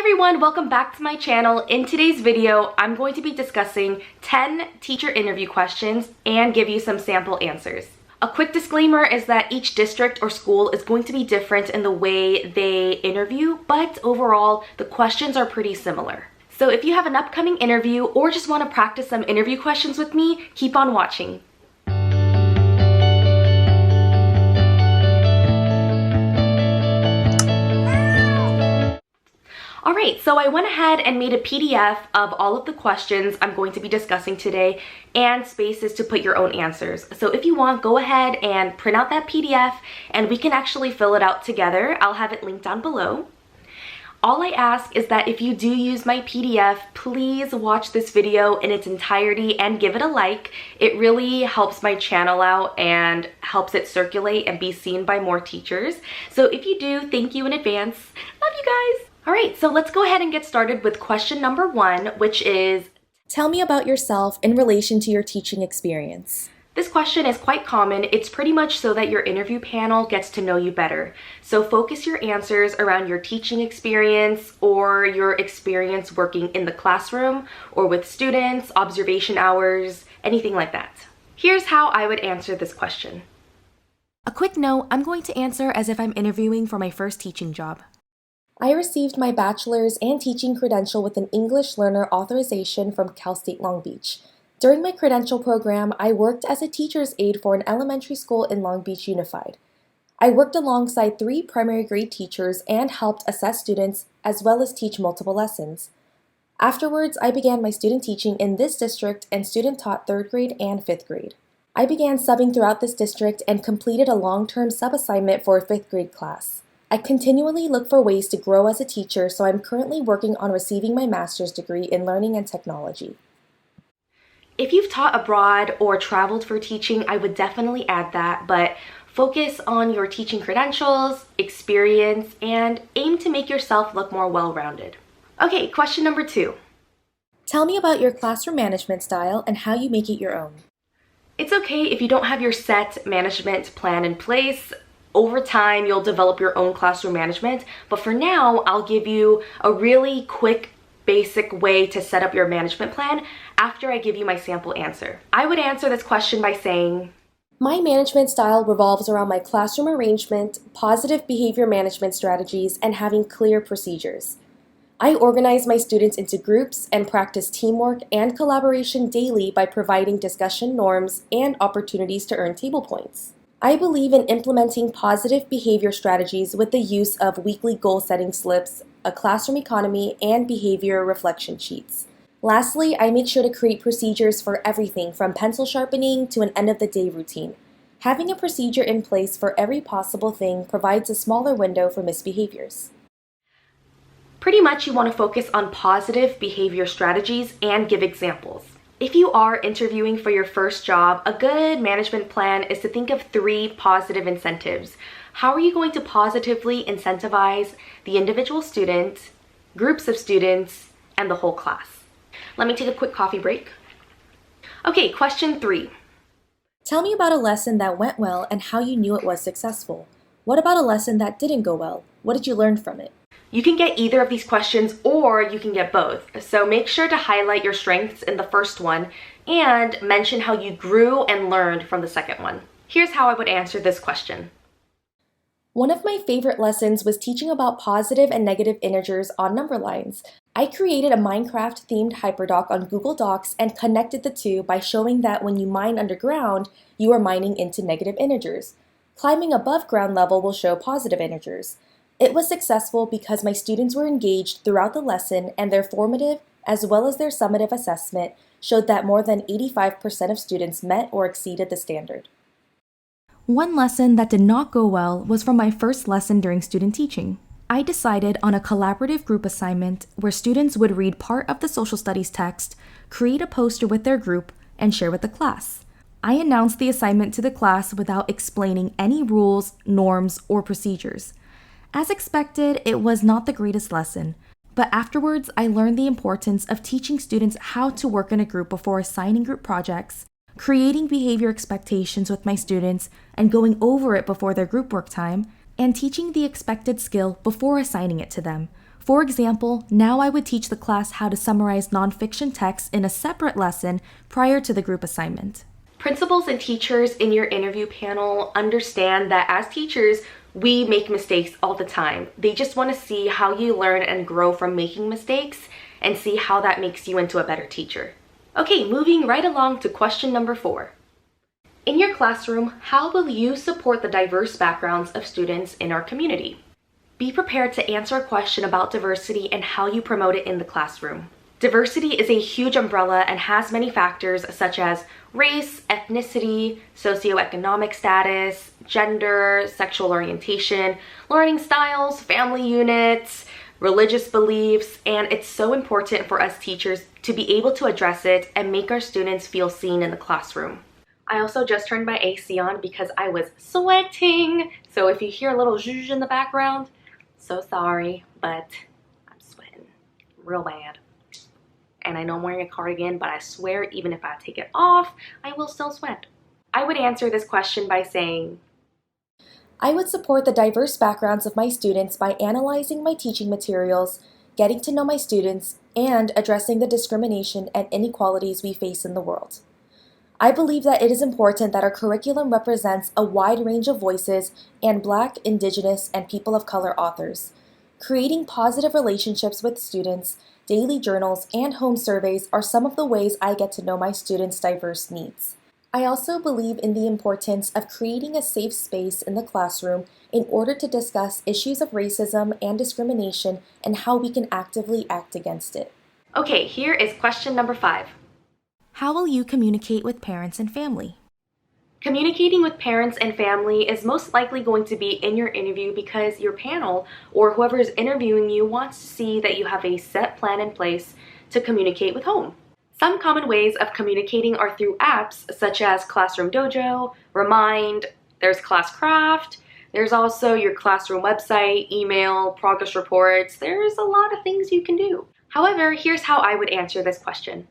everyone, welcome back to my channel. In today's video, I'm going to be discussing 10 teacher interview questions and give you some sample answers. A quick disclaimer is that each district or school is going to be different in the way they interview, but overall, the questions are pretty similar. So if you have an upcoming interview or just want to practice some interview questions with me, keep on watching. Alright, so I went ahead and made a PDF of all of the questions I'm going to be discussing today and spaces to put your own answers. So if you want, go ahead and print out that PDF and we can actually fill it out together. I'll have it linked down below. All I ask is that if you do use my PDF, please watch this video in its entirety and give it a like. It really helps my channel out and helps it circulate and be seen by more teachers. So if you do, thank you in advance. Love you guys! Alright, so let's go ahead and get started with question number 1, which is, tell me about yourself in relation to your teaching experience. This question is quite common. It's pretty much so that your interview panel gets to know you better. So focus your answers around your teaching experience or your experience working in the classroom or with students, observation hours, anything like that. Here's how I would answer this question. A quick note, I'm going to answer as if I'm interviewing for my first teaching job. I received my bachelor's and teaching credential with an English learner authorization from Cal State Long Beach. During my credential program, I worked as a teacher's aide for an elementary school in Long Beach Unified. I worked alongside 3 primary grade teachers and helped assess students as well as teach multiple lessons. Afterwards, I began my student teaching in this district and student taught 3rd grade and 5th grade. I began subbing throughout this district and completed a long-term sub-assignment for a 5th grade class. I continually look for ways to grow as a teacher, so I'm currently working on receiving my master's degree in learning and technology. If you've taught abroad or traveled for teaching, I would definitely add that, but focus on your teaching credentials, experience, and aim to make yourself look more well-rounded. Okay, question number 2. Tell me about your classroom management style and how you make it your own. It's okay if you don't have your set management plan in place. Over time, you'll develop your own classroom management, but for now, I'll give you a really quick, basic way to set up your management plan after I give you my sample answer. I would answer this question by saying, my management style revolves around my classroom arrangement, positive behavior management strategies, and having clear procedures. I organize my students into groups and practice teamwork and collaboration daily by providing discussion norms and opportunities to earn table points. I believe in implementing positive behavior strategies with the use of weekly goal-setting slips, a classroom economy, and behavior reflection sheets. Lastly, I make sure to create procedures for everything from pencil sharpening to an end-of-the-day routine. Having a procedure in place for every possible thing provides a smaller window for misbehaviors. Pretty much you want to focus on positive behavior strategies and give examples. If you are interviewing for your first job, a good management plan is to think of 3 positive incentives. How are you going to positively incentivize the individual student, groups of students, and the whole class? Let me take a quick coffee break. Okay, question 3. Tell me about a lesson that went well and how you knew it was successful. What about a lesson that didn't go well? What did you learn from it? You can get either of these questions or you can get both. So make sure to highlight your strengths in the first one and mention how you grew and learned from the second one. Here's how I would answer this question. One of my favorite lessons was teaching about positive and negative integers on number lines. I created a Minecraft-themed hyperdoc on Google Docs and connected the two by showing that when you mine underground, you are mining into negative integers. Climbing above ground level will show positive integers. It was successful because my students were engaged throughout the lesson and their formative as well as their summative assessment showed that more than 85% of students met or exceeded the standard. One lesson that did not go well was from my first lesson during student teaching. I decided on a collaborative group assignment where students would read part of the social studies text, create a poster with their group, and share with the class. I announced the assignment to the class without explaining any rules, norms, or procedures. As expected, it was not the greatest lesson, but afterwards I learned the importance of teaching students how to work in a group before assigning group projects, creating behavior expectations with my students and going over it before their group work time, and teaching the expected skill before assigning it to them. For example, now I would teach the class how to summarize nonfiction texts in a separate lesson prior to the group assignment. Principals and teachers in your interview panel understand that as teachers, we make mistakes all the time. They just want to see how you learn and grow from making mistakes and see how that makes you into a better teacher. Okay, moving right along to question number 4. In your classroom, how will you support the diverse backgrounds of students in our community? Be prepared to answer a question about diversity and how you promote it in the classroom. Diversity is a huge umbrella and has many factors such as race, ethnicity, socioeconomic status, gender, sexual orientation, learning styles, family units, religious beliefs, and it's so important for us teachers to be able to address it and make our students feel seen in the classroom. I also just turned my AC on because I was sweating, so if you hear a little zhuzh in the background, so sorry, but I'm sweating real bad. And I know I'm wearing a cardigan, but I swear even if I take it off, I will still sweat. I would answer this question by saying, I would support the diverse backgrounds of my students by analyzing my teaching materials, getting to know my students, and addressing the discrimination and inequalities we face in the world. I believe that it is important that our curriculum represents a wide range of voices and Black, Indigenous, and people of color authors. Creating positive relationships with students, daily journals, and home surveys are some of the ways I get to know my students' diverse needs. I also believe in the importance of creating a safe space in the classroom in order to discuss issues of racism and discrimination and how we can actively act against it. Okay, here is question number 5. How will you communicate with parents and family? Communicating with parents and family is most likely going to be in your interview because your panel or whoever is interviewing you wants to see that you have a set plan in place to communicate with home. Some common ways of communicating are through apps such as Classroom Dojo, Remind, there's Classcraft, there's also your classroom website, email, progress reports. There's a lot of things you can do. However, here's how I would answer this question.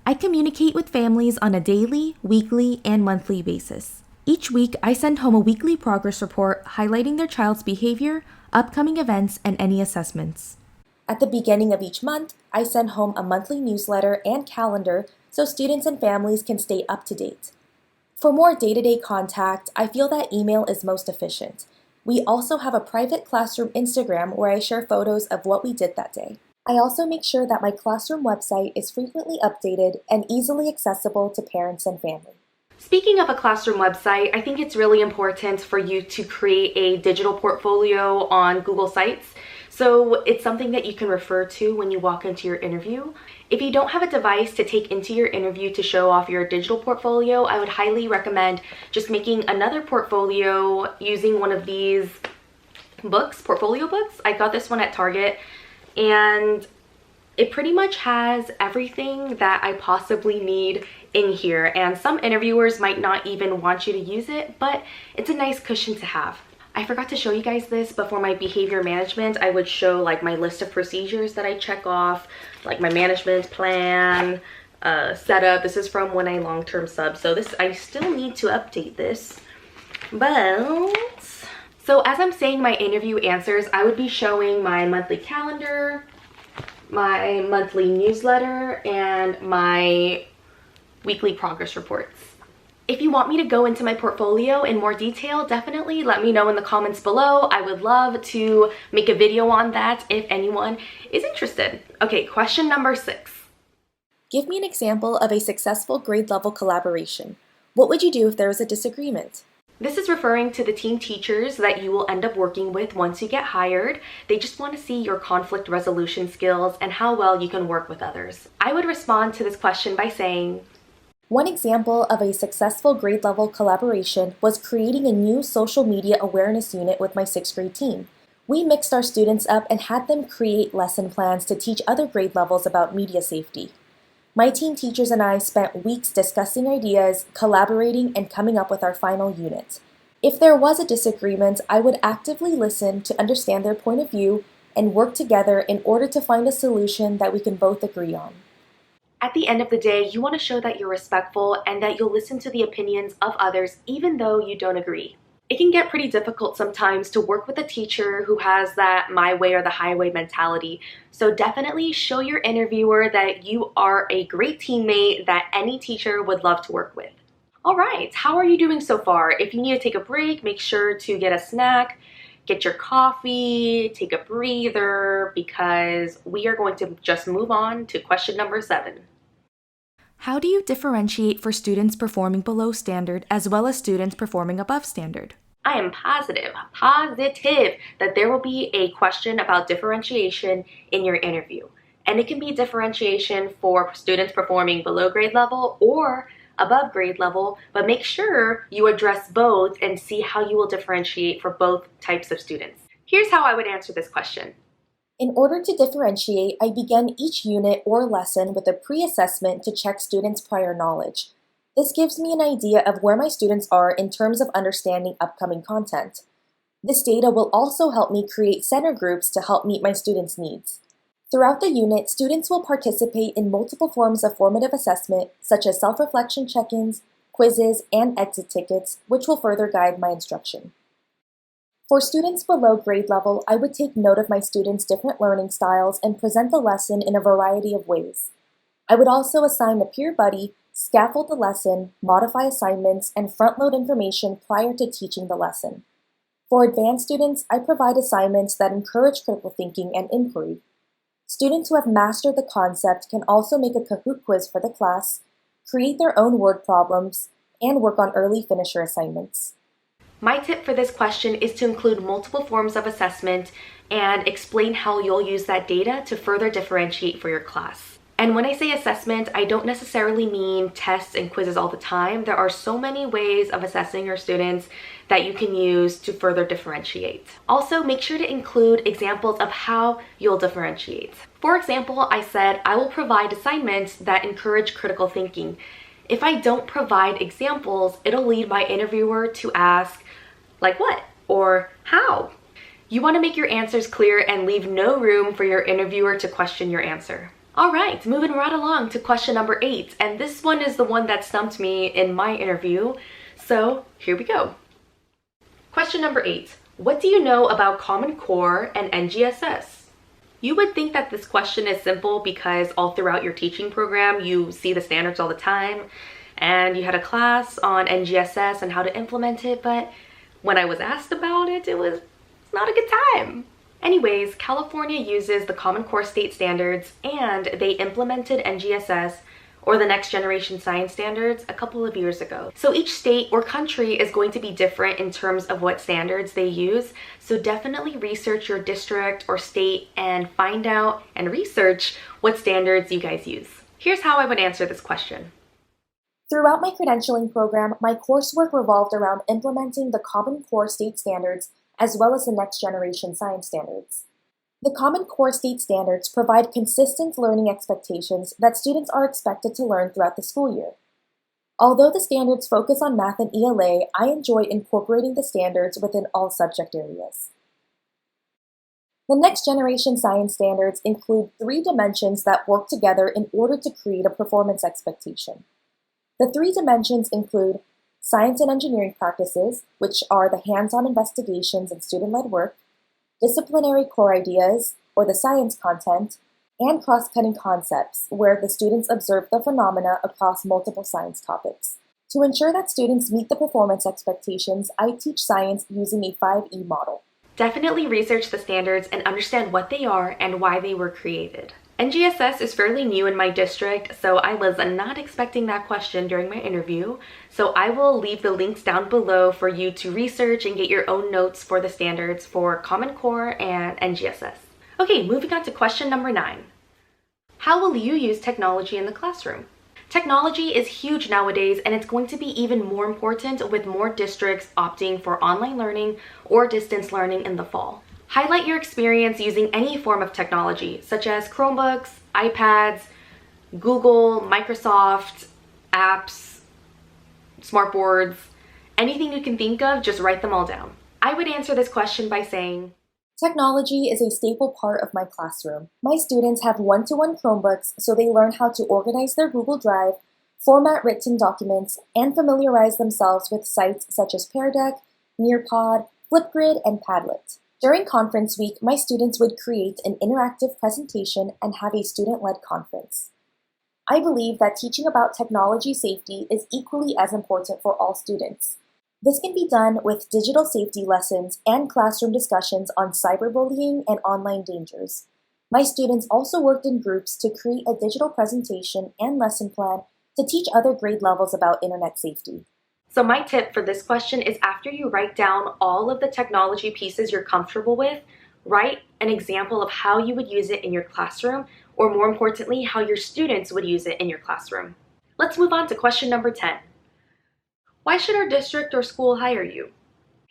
I communicate with families on a daily, weekly, and monthly basis. Each week, I send home a weekly progress report highlighting their child's behavior, upcoming events, and any assessments. At the beginning of each month, I send home a monthly newsletter and calendar so students and families can stay up to date. For more day-to-day contact, I feel that email is most efficient. We also have a private classroom Instagram where I share photos of what we did that day. I also make sure that my classroom website is frequently updated and easily accessible to parents and family. Speaking of a classroom website, I think it's really important for you to create a digital portfolio on Google Sites. So it's something that you can refer to when you walk into your interview. If you don't have a device to take into your interview to show off your digital portfolio, I would highly recommend just making another portfolio using one of these books, portfolio books. I got this one at Target, and it pretty much has everything that I possibly need in here, and some interviewers might not even want you to use it, but it's a nice cushion to have. I forgot to show you guys this, but for my behavior management, I would show like my list of procedures that I check off, like my management plan, setup. This is from when I long-term sub, so this I still need to update this. But so as I'm saying my interview answers, I would be showing my monthly calendar, my monthly newsletter, and my weekly progress reports. If you want me to go into my portfolio in more detail, definitely let me know in the comments below. I would love to make a video on that if anyone is interested. Okay, question number 6. Give me an example of a successful grade level collaboration. What would you do if there was a disagreement? This is referring to the team teachers that you will end up working with once you get hired. They just want to see your conflict resolution skills and how well you can work with others. I would respond to this question by saying, one example of a successful grade level collaboration was creating a new social media awareness unit with my 6th grade team. We mixed our students up and had them create lesson plans to teach other grade levels about media safety. My team teachers and I spent weeks discussing ideas, collaborating, and coming up with our final unit. If there was a disagreement, I would actively listen to understand their point of view and work together in order to find a solution that we can both agree on. At the end of the day, you want to show that you're respectful and that you'll listen to the opinions of others even though you don't agree. It can get pretty difficult sometimes to work with a teacher who has that my way or the highway mentality. So definitely show your interviewer that you are a great teammate that any teacher would love to work with. All right, how are you doing so far? If you need to take a break, make sure to get a snack, get your coffee, take a breather, because we are going to just move on to question number 7. How do you differentiate for students performing below standard as well as students performing above standard? I am positive that there will be a question about differentiation in your interview. And it can be differentiation for students performing below grade level or above grade level, but make sure you address both and see how you will differentiate for both types of students. Here's how I would answer this question. In order to differentiate, I begin each unit or lesson with a pre-assessment to check students' prior knowledge. This gives me an idea of where my students are in terms of understanding upcoming content. This data will also help me create center groups to help meet my students' needs. Throughout the unit, students will participate in multiple forms of formative assessment, such as self-reflection check-ins, quizzes, and exit tickets, which will further guide my instruction. For students below grade level, I would take note of my students' different learning styles and present the lesson in a variety of ways. I would also assign a peer buddy, scaffold the lesson, modify assignments, and front-load information prior to teaching the lesson. For advanced students, I provide assignments that encourage critical thinking and inquiry. Students who have mastered the concept can also make a Kahoot quiz for the class, create their own word problems, and work on early finisher assignments. My tip for this question is to include multiple forms of assessment and explain how you'll use that data to further differentiate for your class. And when I say assessment, I don't necessarily mean tests and quizzes all the time. There are so many ways of assessing your students that you can use to further differentiate. Also, make sure to include examples of how you'll differentiate. For example, I said I will provide assignments that encourage critical thinking. If I don't provide examples, it'll lead my interviewer to ask, like what? Or how? You want to make your answers clear and leave no room for your interviewer to question your answer. All right, moving right along to question number 8, and this one is the one that stumped me in my interview, so here we go. Question number 8, what do you know about Common Core and NGSS? You would think that this question is simple because all throughout your teaching program, you see the standards all the time, and you had a class on NGSS and how to implement it, but when I was asked about it, it's not a good time. Anyways, California uses the Common Core state standards and they implemented NGSS, or the Next Generation Science Standards, a couple of years ago. So each state or country is going to be different in terms of what standards they use. So definitely research your district or state and find out and research what standards you guys use. Here's how I would answer this question. Throughout my credentialing program, my coursework revolved around implementing the Common Core state standards as well as the Next Generation Science Standards. The Common Core state standards provide consistent learning expectations that students are expected to learn throughout the school year. Although the standards focus on math and ELA, I enjoy incorporating the standards within all subject areas. The Next Generation Science Standards include 3 dimensions that work together in order to create a performance expectation. The 3 dimensions include science and engineering practices, which are the hands-on investigations and student-led work, disciplinary core ideas, or the science content, and cross-cutting concepts, where the students observe the phenomena across multiple science topics. To ensure that students meet the performance expectations, I teach science using a 5E model. Definitely research the standards and understand what they are and why they were created. NGSS is fairly new in my district, so I was not expecting that question during my interview. So I will leave the links down below for you to research and get your own notes for the standards for Common Core and NGSS. Okay, moving on to question number 9. How will you use technology in the classroom? Technology is huge nowadays, and it's going to be even more important with more districts opting for online learning or distance learning in the fall. Highlight your experience using any form of technology, such as Chromebooks, iPads, Google, Microsoft, apps, smartboards, anything you can think of, just write them all down. I would answer this question by saying, technology is a staple part of my classroom. My students have one-to-one Chromebooks, so they learn how to organize their Google Drive, format written documents, and familiarize themselves with sites such as Pear Deck, Nearpod, Flipgrid, and Padlet. During conference week, my students would create an interactive presentation and have a student-led conference. I believe that teaching about technology safety is equally as important for all students. This can be done with digital safety lessons and classroom discussions on cyberbullying and online dangers. My students also worked in groups to create a digital presentation and lesson plan to teach other grade levels about internet safety. So my tip for this question is after you write down all of the technology pieces you're comfortable with, write an example of how you would use it in your classroom, or more importantly, how your students would use it in your classroom. Let's move on to question number 10. Why should our district or school hire you?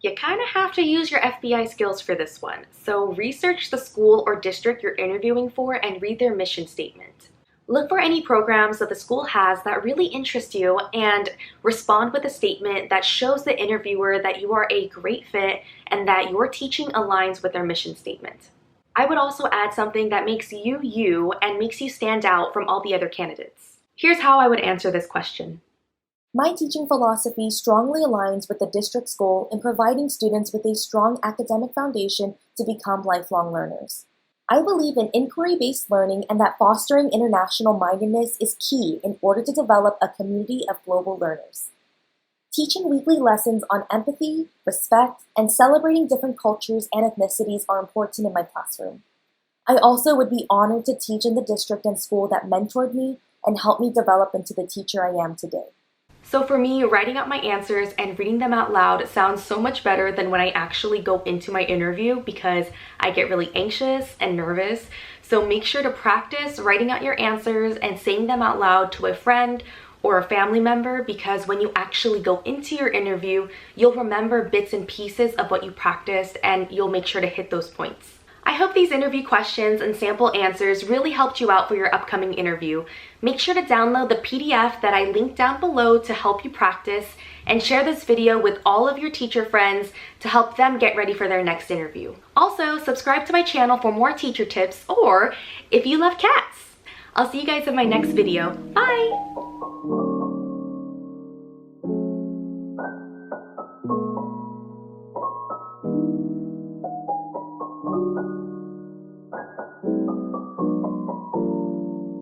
You kind of have to use your FBI skills for this one. So research the school or district you're interviewing for and read their mission statement. Look for any programs that the school has that really interest you and respond with a statement that shows the interviewer that you are a great fit and that your teaching aligns with their mission statement. I would also add something that makes you you and makes you stand out from all the other candidates. Here's how I would answer this question. My teaching philosophy strongly aligns with the district's goal in providing students with a strong academic foundation to become lifelong learners. I believe in inquiry-based learning and that fostering international mindedness is key in order to develop a community of global learners. Teaching weekly lessons on empathy, respect, and celebrating different cultures and ethnicities are important in my classroom. I also would be honored to teach in the district and school that mentored me and helped me develop into the teacher I am today. So for me, writing out my answers and reading them out loud sounds so much better than when I actually go into my interview because I get really anxious and nervous. So make sure to practice writing out your answers and saying them out loud to a friend or a family member, because when you actually go into your interview, you'll remember bits and pieces of what you practiced and you'll make sure to hit those points. I hope these interview questions and sample answers really helped you out for your upcoming interview. Make sure to download the PDF that I linked down below to help you practice, and share this video with all of your teacher friends to help them get ready for their next interview. Also, subscribe to my channel for more teacher tips, or if you love cats. I'll see you guys in my next video. Bye!